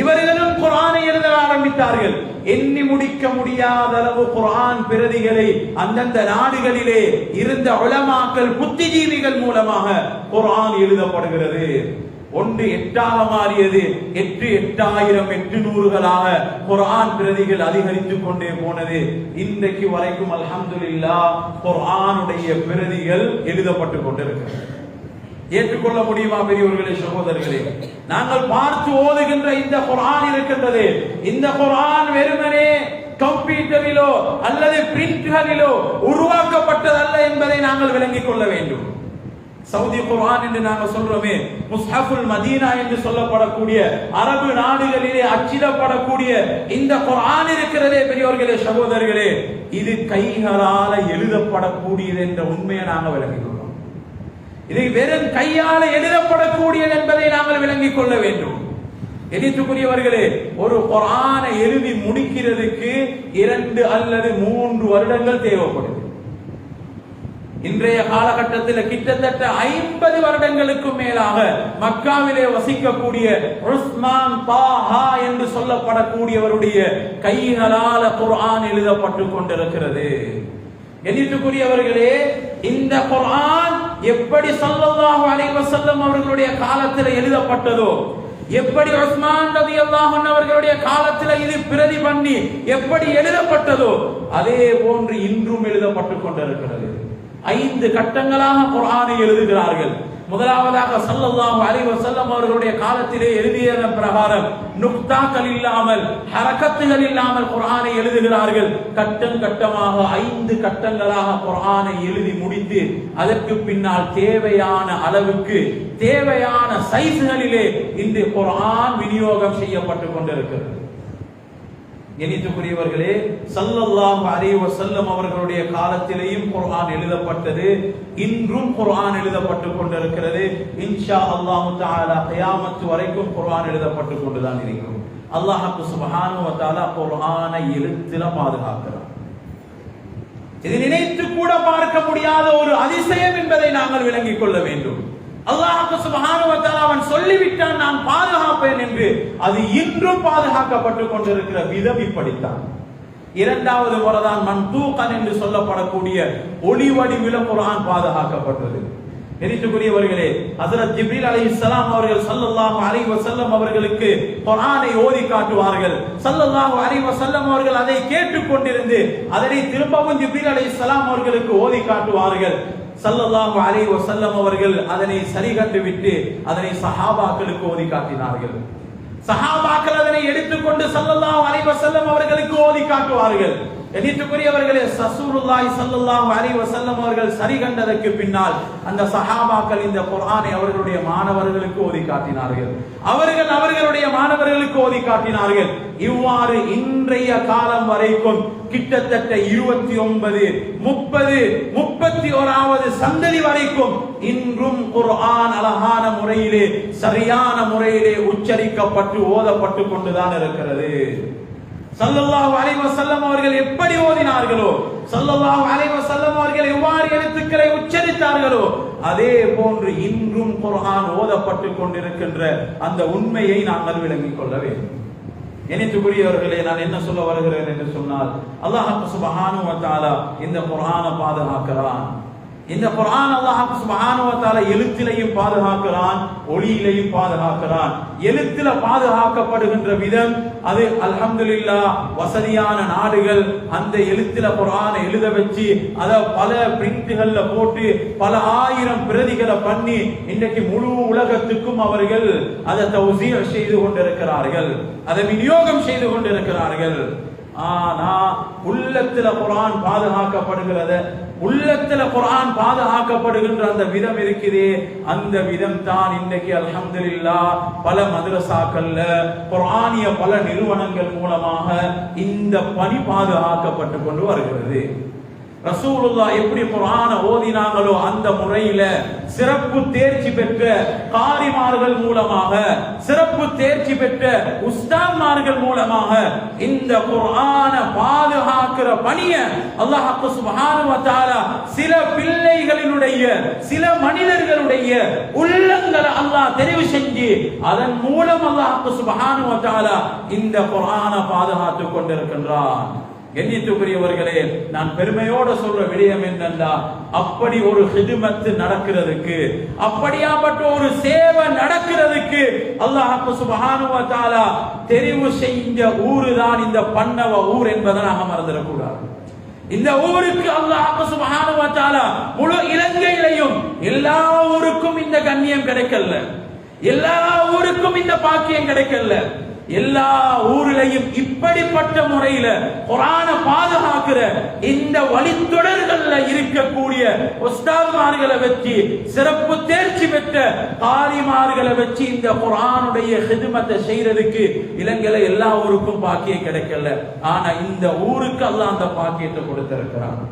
A: இவர்களும் குர்ஆனை எழுத ஆரம்பித்தார்கள். எண்ணி முடிக்க முடியாத அளவு குர்ஆன் பிரதிகளை அந்தந்த நாடுகளிலே இருந்த உலமாக்கள், புத்திஜீவிகள் மூலமாக குர்ஆன் எழுதப்படுகிறது. 1 8ஆக மாறியது. 8,000 800களாக குர்ஆன் பிரதிகள் அதிகரித்துக் கொண்டே போனது. இன்றைக்கு வரைக்கும் அல்ஹம்துலில்லாஹ் குர்ஆனுடைய பிரதிகள் எழுதப்பட்டுக் கொண்டிருக்கிறது. ஏற்றுக்கொள்ள முடியுமா பெரியவர்களே, சகோதரர்களே? நாங்கள் பார்த்து ஓதுகின்ற இந்த குர்ஆன் இருக்கின்றது, இந்த குர்ஆன் வெறுமனே கம்ப்யூட்டரிலோ அல்லது பிரிண்ட்களிலோ உருவாக்கப்பட்டதல்ல என்பதை நாங்கள் விளங்கிக் கொள்ள வேண்டும். சவுதி குர்ஆன் என்று நாங்கள் சொல்றோமே, முஸ்ஹஃபுல் மதீனா என்று சொல்லப்படக்கூடிய அரபு நாடுகளிலே அச்சிடப்படக்கூடிய இந்த குர்ஆன் இருக்கிறதே பெரியவர்களே, சகோதரர்களே, இது கைகளால எழுதப்படக்கூடியது என்ற உண்மையை நாங்கள் விளங்கிக் கொள்வோம். இது வெறும் கையால எழுதப்படக்கூடியது என்பதை நாங்கள் விளங்கிக் கொள்ள வேண்டும். எண்ணித்துக்குரியவர்களே, ஒரு குர்ஆனை எழுதி முடிக்கிறதுக்கு 2 அல்லது 3 வருடங்கள் தேவைப்படுது. இன்றைய காலகட்டத்தில் கிட்டத்தட்ட 50 வருடங்களுக்கும் மேலாக மக்காவிலே வசிக்கக்கூடிய உஸ்மான் தாஹா என்று சொல்லப்படக்கூடியவருடைய கைகளால குர்ஆன் எழுதப்பட்டு கொண்டிருக்கிறது. எண்ணித்துக்குரியவர்களே, இந்த குர்ஆன் எப்படி ஸல்லல்லாஹு அலைஹி வஸல்லம் அவர்களுடைய காலத்தில் எழுதப்பட்டதோ, எப்படி உஸ்மான் ரலியல்லாஹு அன்ஹு அவர்களுடைய காலத்தில் இது பிரதி பண்ணி எப்படி எழுதப்பட்டதோ அதே போன்று இன்றும் எழுதப்பட்டு கொண்டிருக்கிறது. 5 கட்டங்களாக குர்ஆனை எழுதுகிறார்கள். முதலாவதாக ஸல்லல்லாஹு அலைஹி வஸல்லம் அவர்களுடைய காலத்திலே எழுதிய பிரகாரம் நுக்தாக்கள் இல்லாமல், ஹரக்கத்துகள் இல்லாமல் குர்ஆனை எழுதுகிறார்கள். கட்டம் கட்டமாக 5 கட்டங்களாக குர்ஆனை எழுதி முடித்து அதற்கு பின்னால் தேவையான அளவுக்கு தேவையான சைஸ்களிலே இந்த குர்ஆன் விநியோகம் செய்யப்பட்டு கொண்டிருக்கிறது. எண்ணித்துக்குரியவர்களே, ஸல்லல்லாஹு அலைஹி வஸல்லம் அவர்களுடைய காலத்திலேயும் குர்ஆன் எழுதப்பட்டது, இன்றும் குர்ஆன் எழுதப்பட்டு கொண்டிருக்கிறது. இன்ஷா அல்லாஹ் தஆலா கியாமத் வரைக்கும் குர்ஆன் எழுதப்பட்டு கொண்டுதான் இருக்கும். அல்லாஹ் சுப்ஹானஹு வ தஆலா குர்ஆனை எழுத்தில பாதுகாக்கிறார். இது நினைத்து கூட பார்க்க முடியாத ஒரு அதிசயம் என்பதை நாங்கள் விளங்கிக் கொள்ள வேண்டும். அல்லாஹ் சுப்ஹானஹு வ தஆலா அவன் சொல்லிவிட்டான் நான் பாதுகாப்பேன் என்று, அது இன்றும் பாதுகாக்கப்பட்டு கொண்டிருக்கிற விதம் இப்படித்தான். 2வது முறைதான் மன்தூகன் என்று சொல்லப்படக்கூடிய ஒளி வடிவில குர்ஆன் பாதுகாக்கப்பட்டது. எண்ணித்துக்குரியவர்களே, ஹஜ்ரத் ஜிப்ரீல் அலைஹிஸ்ஸலாம் அவர்கள் ஸல்லல்லாஹு அலைஹி வஸல்லம் அவர்களுக்கு குர்ஆனை ஓதி காட்டுவார்கள். ஸல்லல்லாஹு அலைஹி வஸல்லம் அவர்கள் அதை கேட்டுக் கொண்டிருந்து அதனை திரும்பவும் ஜிப்ரீல் அலைஹிஸ்ஸலாம் அவர்களுக்கு ஓதி காட்டுவார்கள். ஸல்லல்லாஹு அலைஹி வஸல்லம் அவர்கள் அதனை சரி கண்டுவிட்டு அதனை சஹாபாக்களுக்கு ஓதி காட்டினார்கள். சஹாபாக்கள் அதனை எடுத்துக்கொண்டு ஸல்லல்லாஹு அலைஹி வஸல்லம் அவர்களுக்கு ஓதி காட்டுவார்கள். கண்ணியத்துக்குரியவர்களே, ரசூலுல்லாஹி ஸல்லல்லாஹு அலைஹி வஸல்லம் அவர்கள் சரி கண்டதற்கு பின்னால் அந்த சஹாபாக்கள் இந்த குர்ஆனை அவர்களுடைய மாணவர்களுக்கு ஓதி காட்டினார்கள். அவர்களுடைய மாணவர்களுக்கு ஓதி காட்டினார்கள். இவ்வாறு இன்றைய காலம் வரைக்கும் கிட்டத்தட்ட 29, 30, 31வது சந்ததி வரைக்கும் இன்றும் குர்ஆன் அழகான முறையிலே சரியான முறையிலே உச்சரிக்கப்பட்டு ஓதப்பட்டு கொண்டுதான் இருக்கிறது. ஸல்லல்லாஹு அலைஹி வஸல்லம் அவர்கள் எப்படி ஓதினார்களோ, ஸல்லல்லாஹு அலைஹி வஸல்லம் அவர்கள் எவ்வாறு எழுத்துக்களை உச்சரித்தார்களோ, அதே போன்று இன்றும் குர்ஆன் ஓதப்பட்டு கொண்டிருக்கின்ற அந்த உண்மையை நாங்கள் விளங்கிக் கொள்ள வேண்டும். இணைத்துக்குரியவர்களே, நான் என்ன சொல்ல வருகிறேன் என்று சொன்னால், அல்லாஹ் சுப்ஹானஹு வ தஆலா இந்த குர்ஆனை பாதுகாக்கிறான். இந்த குர்ஆன் அல்லாஹ் சுப்ஹானஹு வ தஆலா எழுத்திலையும் பாதுகாக்கிறான், ஒளியிலையும் பாதுகாக்கிறான். எழுத்தில பாதுகாக்கப்படுகின்ற விதம் அது அல்ஹம்துலில்லாஹ் வசதியான நாடுகள் அந்த எழுத்தில குர்ஆனை எழுத வச்சு அத பல பிரிண்ட்கள்ல போட்டு பல ஆயிரம் பிரதிகளை பண்ணி இன்றைக்கு முழு உலகத்துக்கும் அவர்கள் அதை தௌஸீ செய்து கொண்டிருக்கிறார்கள், அதை விநியோகம் செய்து கொண்டிருக்கிறார்கள். ஆனா உள்ளத்துல குர்ஆன் பாதுகாக்கப்படுகிறது, உள்ளத்துல குர்ஆன் பாதுகாக்கப்படுகின்ற அந்த விதம் இருக்குதே, அந்த விதம் தான் இன்னைக்கு அல்ஹம்துலில்லாஹ் பல மதரசாக்கள்ல குர்ஆனிய பல நிறுவனங்கள் மூலமாக இந்த பணி பாதுகாக்கப்பட்டு கொண்டு வருகிறது. ரசூலுல்லாஹ் எப்படி குர்ஆனை ஓதினாங்களோ அந்த முறையில சிறப்பு தேர்ச்சி பெற்ற காரிமார்கள் மூலமாக, சிறப்பு தேர்ச்சி பெற்ற உஸ்தாத்மார்கள் மூலமாக இந்த குர்ஆனை பாதுகாக்கிற பணியை அல்லாஹ் சுப்ஹானஹு வ தஆலா சில பிள்ளைகளினுடைய, சில மனிதர்களுடைய உள்ளங்களை அல்லாஹ் தெரிவு செஞ்சு அதன் மூலம் அல்லாஹ் சுப்ஹானஹு வ தஆலா இந்த குர்ஆனை பாதுகாத்துக் கொண்டிருக்கின்றான். கண்ணியத்துக்குரியவர்களே, நான் பெருமையோடு சொல்ற விடயம் என்னன்னா, அப்படி ஒரு ஹிதுமத் நடக்கிறதுக்கு, அப்படியாப்பட்ட ஒரு சேவை நடக்கிறதுக்கு அல்லாஹ் சுப்ஹானஹு வ தஆலா தெரிவு செஞ்ச ஊரு தான் இந்த பன்னவ ஊர் என்பதை நாம மறந்துடக்கூடாது. இந்த ஊருக்கு அல்லாஹ் சுப்ஹானஹு வ தஆலா முழு இலங்கையிலையும் எல்லா ஊருக்கும் இந்த கண்ணியம் கிடைக்கல, எல்லா ஊருக்கும் இந்த பாக்கியம் கிடைக்கல. எல்லா ஊரிலையும் இப்படிப்பட்ட முறையில குர்ஆனை பாதுகாக்கிற இந்த வழித்தொடர்கள்ல இருக்கக்கூடிய உஸ்தாத்மார்களை வச்சு, சிறப்பு தேர்ச்சி பெற்ற காரிமார்களை வச்சு இந்த குர்ஆனுடைய ஹிதுமத்தை செய்யறதுக்கு இலங்கையில எல்லா ஊருக்கும் பாக்கியம் கிடைக்கல. ஆனா இந்த ஊருக்கு அல்லாஹ் அந்த பாக்கியத்தை கொடுத்திருக்கிறான்.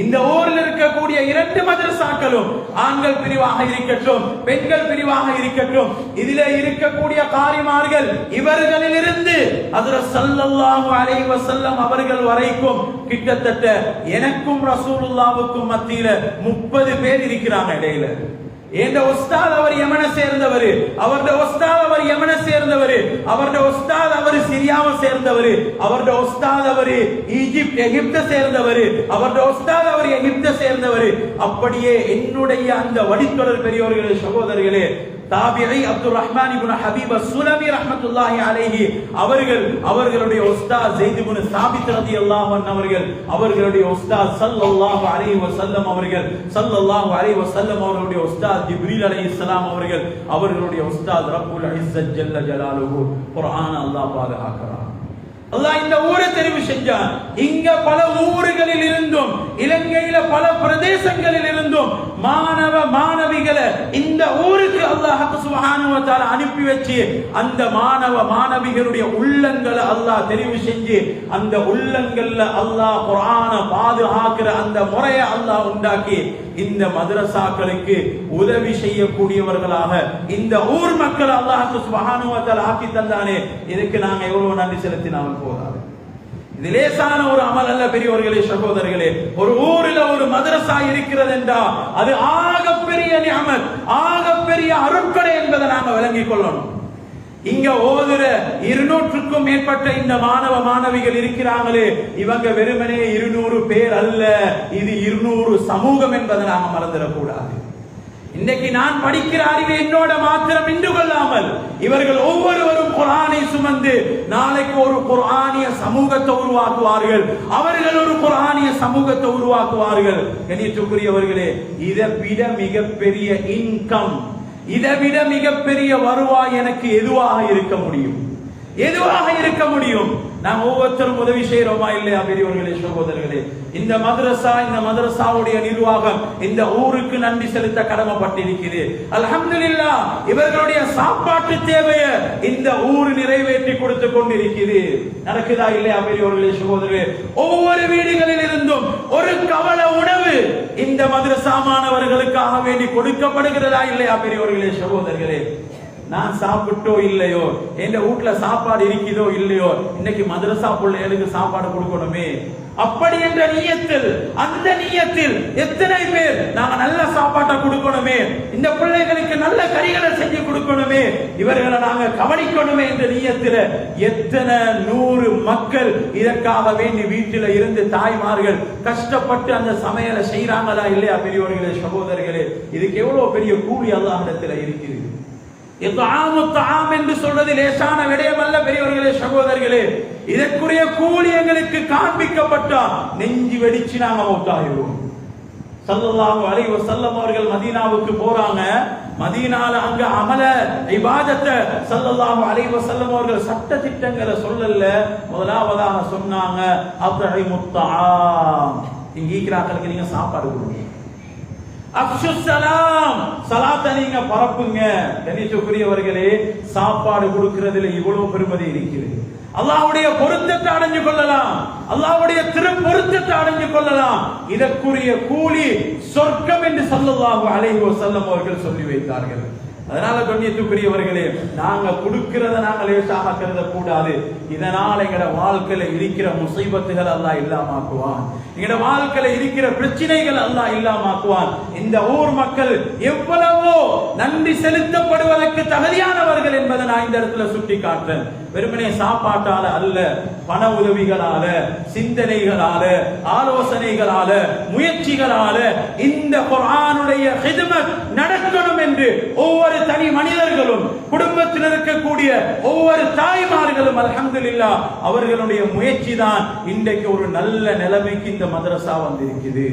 A: இந்த ஊரில் இருக்கக்கூடிய 2 மதரசாக்களும் ஆண்கள் பிரிவாக இருக்கட்டும், பெண்கள் பிரிவாக இருக்கட்டும், இதிலே இருக்கக்கூடிய காரிமார்கள் இவர்களிலிருந்து ஹஜ்ரத் ஸல்லல்லாஹு அலைஹி வஸல்லம் அவர்கள் வரைக்கும் கிட்டத்தட்ட எனக்கும் ரசூலுல்லாஹ்வுக்கும் மத்தியில 30 பேர் இருக்கிறாங்க இடையில. இந்த உஸ்தாத் அவர் யமனை சேர்ந்தவர், அவருடைய உஸ்தாத் அவர் யமனை சேர்ந்தவர், அவருடைய உஸ்தாத் அவர் சிரியாவை சேர்ந்தவர், அவருடைய உஸ்தாத் அவர் எகிப்தை சேர்ந்தவர், அவருடைய உஸ்தாத் அவர் எகிப்தை சேர்ந்தவர். அப்படியே என்னுடைய அந்த வழித்தொடர் பெரியவர்களே, சகோதரர்களே, தாபிஈ அப்துல் ரஹ்மான் இப்னு ஹபீப் அஸ்-சுலமி ரஹ்மத்துல்லாஹி அலைஹி அவர்களுடைய உஸ்தாத் ஸைத் இப்னு சாபித் ரலியல்லாஹு அன்ஹு அவர்களுடைய உஸ்தாத் ஸல்லல்லாஹு அலைஹி வஸல்லம் அவர்களுடைய உஸ்தாத் ஜிப்ரீல் அலைஹிஸ்ஸலாம் அவர்களுடைய உஸ்தாத் ரப்புல் இஸ்ஸத் ஜல்ல ஜலாலுஹு. குர்ஆன் அல்லாஹ் பாதுகாக்கிறான். அல்லாஹ் இந்த ஊரை தெரிவு செஞ்சான். இங்க பல ஊர்களில் இருந்தும், இலங்கையில பல பிரதேசங்களில் இருந்தும் மாணவ மாணவிகளை இந்த ஊருக்கு அல்லாஹ் சுப்ஹானஹு வ தஆலா அனுப்பி வச்சு அந்த மாணவ மாணவிகளுடைய உள்ளங்களை அல்லாஹ் தெரிவு செஞ்சு அந்த உள்ளங்கள்ல அல்லாஹ் குர்ஆனை பாதுகாக்கிற அந்த முறையை அல்லாஹ் உண்டாக்கி இந்த மதரசாக்களுக்கு உதவி செய்யக்கூடியவர்களாக இந்த ஊர் மக்கள் அல்லாஹ் சுப்ஹானஹு வ தஆலா ஆக்கி தந்தானே. இதுக்கு நாங்க எவ்வளவு நன்றி செலுத்தினாலும் போதாது. இது லேசான ஒரு அமல் அல்ல பெரியவர்களே, சகோதரர்களே. ஒரு ஊரில் ஒரு மதரசா இருக்கிறது என்றா அது ஆகப்பெரிய நிஅமத், ஆகப்பெரிய அருட்கொடை என்பதை நாங்க விளங்கிக் கொள்ளணும். இங்க ஓதுற 200க்கும் மேற்பட்ட இந்த மாணவ மாணவிகள் இருக்கிறாங்களே, இவங்க வெறுமனே 200 பேர் அல்ல, இது 200 சமூகம் என்பதை நாங்க மறந்துடக்கூடாது. இன்னைக்கு நான் படிக்கிற அறிவை என்னோட மாத்திரம் நின்று கொள்ளாமல் இவர்கள் ஒவ்வொருவரும் குர்ஆனை சுமந்து நாளைக்கு ஒரு குர்ஆனிய சமூகத்தை உருவாக்குவார்கள், அவர்கள் ஒரு குர்ஆனிய சமூகத்தை உருவாக்குவார்கள். கண்ணியத்துக்குரியவர்களே, இதை விட மிகப்பெரிய இன்கம், இதை விட மிகப்பெரிய வருவாய் எனக்கு எதுவாக இருக்க முடியும்? எதுவாக இருக்க முடியும்? நாம் ஒவ்வொருத்தரும் உதவி செய்யறோமா இல்லையா பெரியவர்களே சகோதரர்களே? இந்த மதரசாவுடைய நிர்வாகம் இந்த ஊருக்கு நன்றி செலுத்த கடமைப்பட்டிருக்கிறது. அல்ஹம்துலில்லாஹ் இவர்களுடைய சாப்பாட்டு தேவையை இந்த ஊர் நிறைவேற்றி கொடுத்து கொண்டிருக்கிறது. நடக்குதா இல்லையா பெரியவர்களே சகோதரர்களே? ஒவ்வொரு வீடுகளில் இருந்தும் ஒரு கவல உணவு இந்த மதரசா மாணவர்களுக்காக வேண்டி கொடுக்கப்படுகிறதா இல்லையா பெரியவர்களே சகோதரர்களே? நான் சாப்பிட்டோ இல்லையோ, என் வீட்டுல சாப்பாடு இருக்குதோ இல்லையோ, இன்னைக்கு மதரசா பிள்ளைகளுக்கு சாப்பாடு கொடுக்கணுமே. அப்படி என்ற நியத்தில், அந்த நியத்தில் எத்தனை பேர் நாங்க நல்ல சாப்பாட்டை கொடுக்கணுமே, இந்த பிள்ளைகளுக்கு நல்ல கறிகளை செஞ்சு கொடுக்கணுமே, இவர்களை நாங்க கவனிக்கணுமே என்ற நியத்தில் எத்தனை 100 மக்கள் இதற்காக வேண்டி வீட்டில இருந்து தாய்மார்கள் கஷ்டப்பட்டு அந்த சமையலை செய்யறாங்களா இல்லையா பெரியவர்களே சகோதரர்களே? இதுக்கு எவ்வளவு பெரிய கூலி அல்லாஹ்விடத்தில் இருக்குது. என்று சொல்றது லேசான விடயம் அல்ல பெரியவர்களே சகோதரர்களே. இதற்குரிய கூலி எங்களுக்கு காண்பிக்கப்பட்டா நெஞ்சு வெடிச்சு நாங்க மௌத்தாகிடுவோம். ஸல்லல்லாஹு அலைஹி வஸல்லம் அவர்கள் மதீனாவுக்கு போறாங்க. மதீனால அங்க அமல இபாதத்தை ஸல்லல்லாஹு அலைஹி வஸல்லம் அவர்கள் சட்ட திட்டங்களை சொல்லல. முதலாவதாக சொன்னாங்க அத்இமுத் தஆம், இங்க ஈக்ராக்களுக்கு நீங்க சாப்பாடு கொடுங்க. அப்ஷு ஸலாம், ஸலாத்தை நீங்க பரப்புங்க. கண்ணியத்துக்குரியவர்களே, சாப்பாடு கொடுக்கிறதுல இவ்வளவு பெருமதி இருக்கிறது. அல்லாஹ்வுடைய பொருத்தத்தை அடைஞ்சு கொள்ளலாம், அல்லாஹ்வுடைய திருப்பொருத்தத்தை அடைஞ்சு கொள்ளலாம். இதற்குரிய கூலி சொர்க்கம் என்று ஸல்லல்லாஹு அலைஹி வஸல்லம் அவர்கள் சொல்லி வைத்தார்கள். அதனால கண்ணியத்துக்குரியவர்களே, நாங்க கொடுக்கிறத நாங்க லேசாக கருத கூடாது. இதனால எங்கட வாழ்க்கையில இருக்கிற முசீபத்துகள் அல்லாஹ் இல்லாமாக்குவான், எங்கட வாழ்க்கையில இருக்கிற பிரச்சனைகள் அல்லாஹ் இல்லாமாக்குவான். இந்த ஊர் மக்கள் எவ்வளவோ நன்றி செலுத்தப்படுவதற்கு தகுதியானவர்கள் என்பதை நான் இந்த இடத்துல சுட்டி காட்டுறேன். வெறுமனே சாப்பாட்டால அல்ல, பண உதவிகளால, சிந்தனைகளால, ஆலோசனைகளால, முயற்சிகளால இந்த குர்ஆனுடைய ஹித்மத் நடக்கணும் என்று ஒவ்வொரு தனி மனிதர்களும், குடும்பத்தில் இருக்கக்கூடிய ஒவ்வொரு தாய்மார்களும் அல்ஹம்துலில்லாஹ் அவர்களுடைய முயற்சி தான் இன்றைக்கு ஒரு நல்ல நிலைமைக்கு இந்த மதரசா வந்திருக்குது.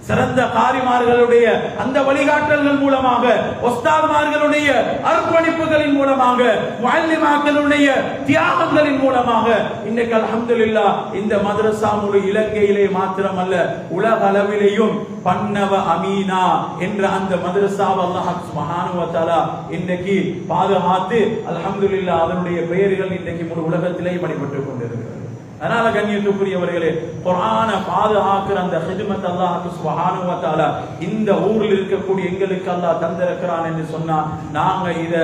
A: சிறந்த காரிமார்களுடைய அந்த வழிகாட்டல்கள் மூலமாக, உஸ்தாத்மார்களுடைய அர்ப்பணிப்புகளின் மூலமாக, முஅல்லிமாக்களுடைய தியாகங்களின் மூலமாக இன்றைக்கு அல்ஹம்துலில்லாஹ் இந்த மதரசா முழு இலங்கையிலே மாத்திரமல்ல உலக அளவிலேயும் பன்னவ அமீனா என்ற அந்த மதரசாவை அல்லாஹ் சுப்ஹானஹு வ தஆலா இன்றைக்கு பாதுகாத்து அல்ஹம்துலில்லாஹ் அதனுடைய பெயர்கள் இன்றைக்கு முழு உலகத்திலே படிபட்டுக் கொண்டிருக்கிறது. அதனால கண்ணியத்துக்குரியவர்களே, குர்ஆனை பாதுகாக்கிற அந்த ஹித்மத் அல்லாஹ் சுப்ஹானஹு வ தஆலா இந்த ஊரில் இருக்கக்கூடிய எங்களுக்கு அல்லாஹ் தந்திருக்கிறான் என்று சொன்னா நாங்க இத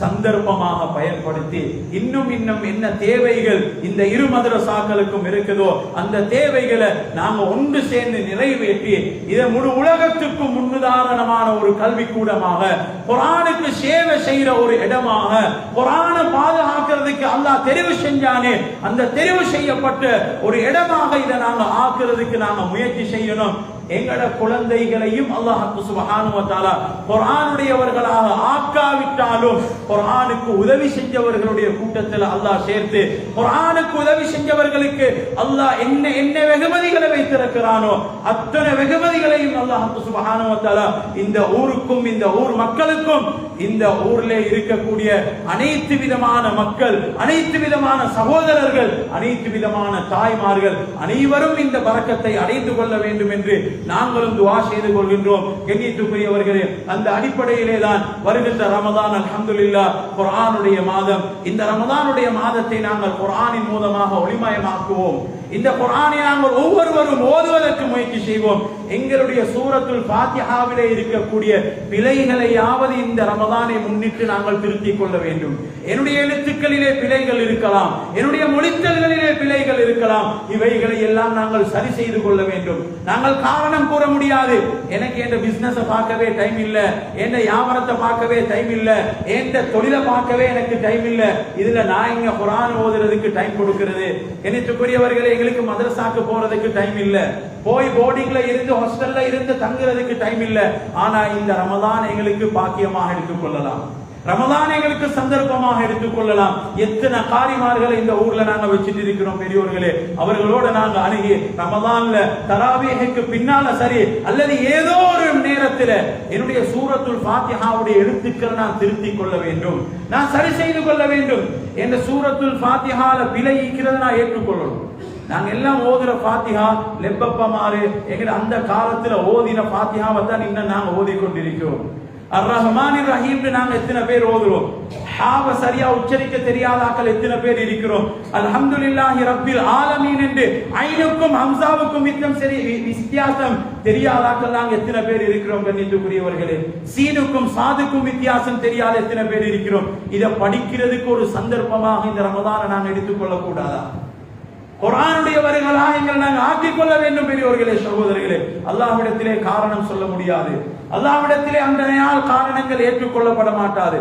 A: சந்தர்ப்பமாக பயன்படுத்தி இன்னும் என்ன தேவைகள் இந்த இரு மதரசாக்களுக்கும் இருக்குதோ அந்த தேவைகளை நாங்க ஒன்று சேர்ந்து நிறைவேற்றி இதை முழு உலகத்துக்கும் முன்னுதாரணமான ஒரு கல்வி கூடமாக, குர்ஆனுக்கு சேவை செய்யற ஒரு இடமாக, குர்ஆனை பாதுகாக்கிறதுக்கு அல்லாஹ் தெரிவு செஞ்சானே அந்த தெரிவு செய்ய ஒரு இடமாக இதை நாங்க ஆக்குறதுக்கு நாங்க முயற்சி செய்யணும். எங்கட குழந்தைகளையும் அல்லாஹ் சுப்ஹானஹு வ தஆலா குர்ஆனுடையவர்களாக ஆக்காவிட்டாலும் குர்ஆனுக்கு உதவி செஞ்சவர்களுடைய கூட்டத்தில் அல்லாஹ் சேர்த்து குர்ஆனுக்கு உதவி செஞ்சவர்களுக்கு அல்லாஹ் என்ன வெகுமதிகளை வைத்திருக்கிறானோ அத்தனை வெகுமதிகளையும் அல்லாஹ் சுப்ஹானஹு வ தஆலா இந்த ஊருக்கும் இந்த ஊர் மக்களுக்கும் இந்த ஊரிலே இருக்கக்கூடிய அனைத்து விதமான மக்கள், அனைத்து விதமான சகோதரர்கள், அனைத்து விதமான தாய்மார்கள் அனைவரும் இந்த பரக்கத்தை அடைந்து கொள்ள வேண்டும் என்று நாங்களும் துஆ செய்து கொள்கின்றோம். கண்ணியத்துக்குரியவர்களே, அந்த அடிப்படையிலே தான் வருகின்ற ரமதான் அல்ஹம்துலில்லாஹ் குர்ஆனுடைய மாதம். இந்த ரமதானுடைய மாதத்தை நாங்கள் குர்ஆனின் மூலமாக ஒளிமயமாக்குவோம். இந்த குர்ஆனை நாங்கள் ஒவ்வொருவரும் ஓதுவதற்கு முயற்சி செய்வோம். எங்களுடைய சூரத்துல் ஃபாத்திஹாவிலே இருக்கக்கூடிய பிழைகளையாவது இந்த ரமதானை முன்னிட்டு நாங்கள் திருத்திக் கொள்ள வேண்டும். என்னுடைய எழுத்துக்களிலே பிழைகள் இருக்கலாம், என்னுடைய மொழித்தல்களிலே பிழைகள் இருக்கலாம், இவைகளை எல்லாம் நாங்கள் சரி செய்து கொள்ள வேண்டும். நாங்கள் காரணம் கூற முடியாது, எனக்கு என் பிசினஸ் பார்க்கவே டைம் இல்ல, என் வியாபாரத்தை பார்க்கவே டைம் இல்ல, என் தொழிலை பார்க்கவே எனக்கு டைம் இல்ல, இதுல நான் இங்க குர்ஆன் ஓதுறதுக்கு டைம் கொடுக்கிறது. என்னத்துக்குரியவர்களே, எங்களுக்கு மதரசாக்கு போறதுக்கு டைம் இல்ல, போய் போர்டிங்ல இருந்து ஹாஸ்டல்ல இருந்து தங்குறதுக்கு டைம் இல்ல. ஆனா இந்த ரமதான் எங்களுக்கு பாக்கியமாக எடுத்துக் கொள்ளலாம். ரமலான் எங்களுக்கு சந்தர்ப்பமாக எடுத்துக்கொள்ளலாம். எத்தனை காரிமார்களை இந்த ஊர்ல நாங்க வச்சுட்டு இருக்கிறோம் பெரியோர்களே. அவர்களோட நாங்க அணுகி ரமலான்ல தராவீஹுக்கு பின்னால சரி அல்லது ஏதோ ஒரு நேரத்தில் என்னுடைய சூரத்துல் ஃபாத்திஹாவுடைய எழுத்துக்கள் நான் திருத்திக் கொள்ள வேண்டும், நான் சரி செய்து கொள்ள வேண்டும். என்ற சூரத்துல் ஃபாத்திஹால பிழை இருக்கிறத நான் ஏற்றுக்கொள்ளணும். நாங்க எல்லாம் ஓதுற ஃபாத்திஹா லெப்பப்பமாறு எங்க அந்த காலத்துல ஓதின ஃபாத்திஹாவை தான் இன்னும் நாங்க ஓதிக்கொண்டிருக்கிறோம். அர் ரஹ்மான் ரஹீம் நாங்க எத்தனை பேர் ஓதுறோம்? ஹாவ சரியா உச்சரிக்க தெரியாதாக்கள் எத்தனை பேர் இருக்கிறோம்? அல்ஹம்துலில்லாஹி ரப்பில் ஆலமீன் என்று ஐனுக்கும் ஹம்சாவுக்கும் வித்தியாசம் தெரியாதாக்கள் நாங்க எத்தனை பேர் இருக்கிறோம்? கண்ணியத்துக்குரியவர்களே, சீனுக்கும் சாதுக்கும் வித்தியாசம் தெரியாத எத்தனை பேர் இருக்கிறோம்? இதை படிக்கிறதுக்கு ஒரு சந்தர்ப்பமாக இந்த ரமதானை நாங்க எடுத்துக்கொள்ள கூடாதா? குர்ஆனுடையவர்களாக எங்களை நாங்கள் ஆக்கிக் கொள்ள வேண்டும். பெரியவர்களே, சகோதரர்களே, அல்லாஹ்விடத்திலே காரணம் சொல்ல முடியாது. அல்லாஹ்விடத்திலே அந்த காரணங்கள் ஏற்றுக்கொள்ளப்பட மாட்டாது.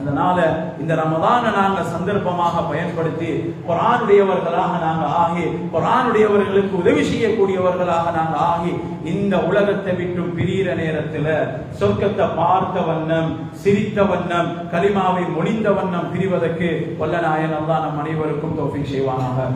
A: அதனால இந்த ரமதானை நாங்க சந்தர்ப்பமாக பயன்படுத்தி குர்ஆனுடையவர்களாக நாங்க ஆகி குர்ஆனுடையவர்களுக்கு உதவி செய்யக்கூடியவர்களாக நாங்க ஆகி இந்த உலகத்தை விட்டு பிரிகிற நேரத்துல சொர்க்கத்தை பார்த்த வண்ணம் சிரித்த வண்ணம் கலிமாவை மொழிந்த வண்ணம் பிரிவதற்கு வல்ல நாயன் அல்லாஹ் நம் அனைவருக்கும் தௌஃபீக் செய்வானாக.